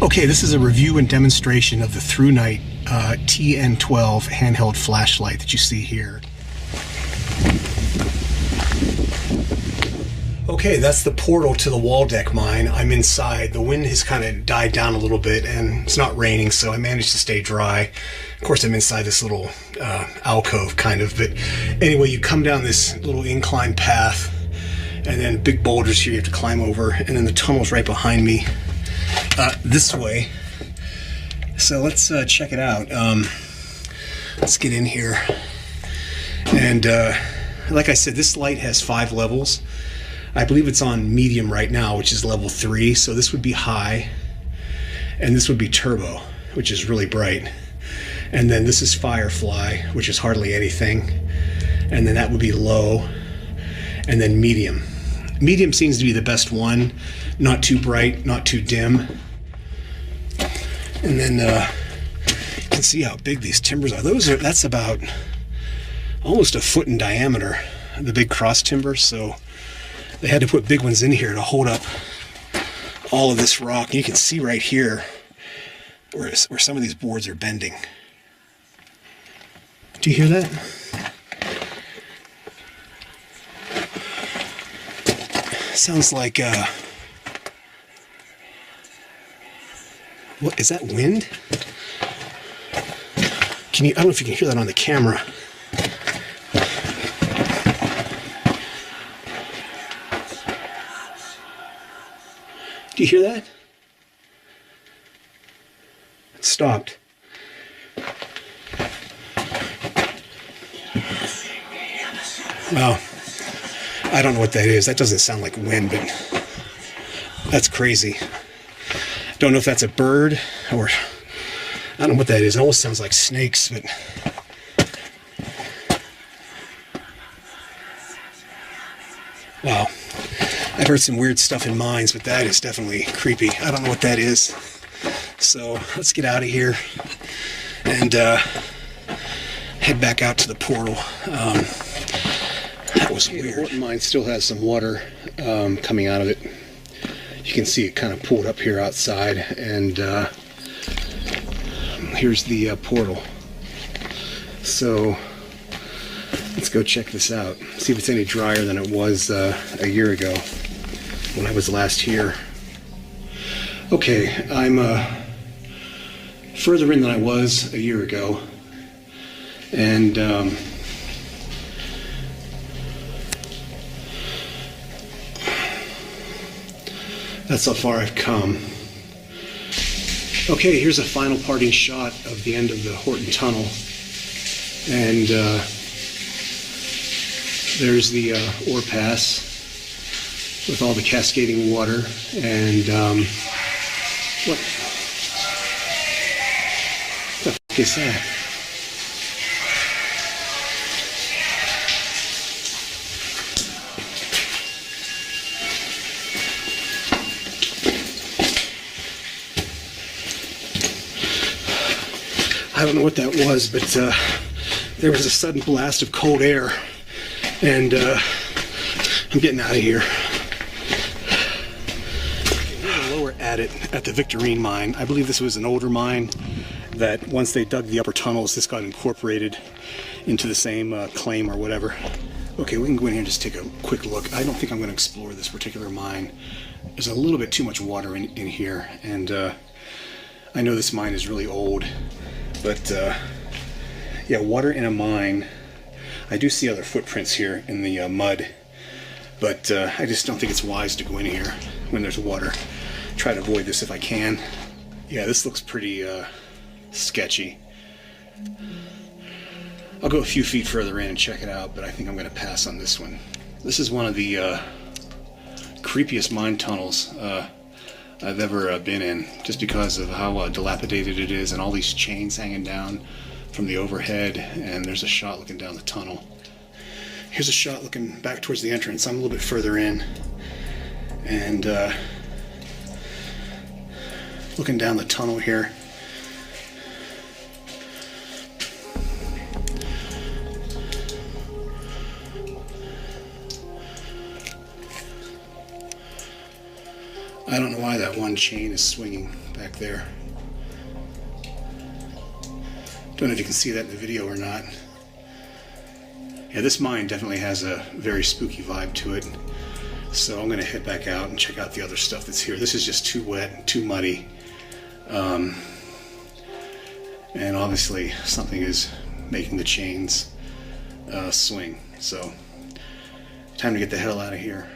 Okay, this is a review and demonstration of the ThruNite TN12 handheld flashlight that you see here. Okay, that's the portal to the wall deck mine. I'm inside. The wind has kind of died down a little bit and it's not raining, so I managed to stay dry. Of course, I'm inside this little alcove kind of, but anyway, you come down this little incline path and then big boulders here you have to climb over, and then the tunnel's right behind me this way. So let's check it out. Let's get in here. And like I said, this light has 5 levels. I believe it's on medium right now, which is level 3. So this would be high, and this would be turbo, which is really bright. And then this is firefly, which is hardly anything. And then that would be low, and then medium. Medium seems to be the best one. Not too bright, not too dim. And then you can see how big these timbers are. That's about almost a foot in diameter, the big cross timber. So they had to put big ones in here to hold up all of this rock. And you can see right here where some of these boards are bending. Do you hear that? Sounds like what is that, wind? Can you, I don't know if you can hear that on the camera. Do you hear that? It stopped. Well, I don't know what that is. That doesn't sound like wind, but that's crazy. Don't know if that's a bird or I don't know what that is. It almost sounds like snakes, but wow. I've heard some weird stuff in mines, but that is definitely creepy. I don't know what that is. So let's get out of here and head back out to the portal. That was weird. The Horton mine still has some water coming out of it. You can see it kind of pooled up here outside, and here's the portal. So let's go check this out. See if it's any drier than it was a year ago when I was last here. Okay, I'm further in than I was a year ago, and that's how far I've come. Okay, here's a final parting shot of the end of the Horton Tunnel. And there's the ore pass with all the cascading water. And what the fuck is that? I don't know what that was, but there was a sudden blast of cold air, and I'm getting out of here. Here's a lower adit at the Victorine mine. I believe this was an older mine that once they dug the upper tunnels, this got incorporated into the same claim or whatever. Okay, we can go in here and just take a quick look. I don't think I'm going to explore this particular mine. There's a little bit too much water in here, and I know this mine is really old. But yeah, water in a mine. I do see other footprints here in the mud, but I just don't think it's wise to go in here when there's water. Try to avoid this if I can. Yeah, this looks pretty sketchy. I'll go a few feet further in and check it out, but I think I'm going to pass on this one. This is one of the creepiest mine tunnels I've ever been in, just because of how dilapidated it is and all these chains hanging down from the overhead, and there's a shot looking down the tunnel. Here's a shot looking back towards the entrance. I'm a little bit further in, and looking down the tunnel here. I don't know why that one chain is swinging back there. Don't know if you can see that in the video or not. Yeah, this mine definitely has a very spooky vibe to it. So I'm going to head back out and check out the other stuff that's here. This is just too wet, too muddy. And obviously something is making the chains swing. So time to get the hell out of here.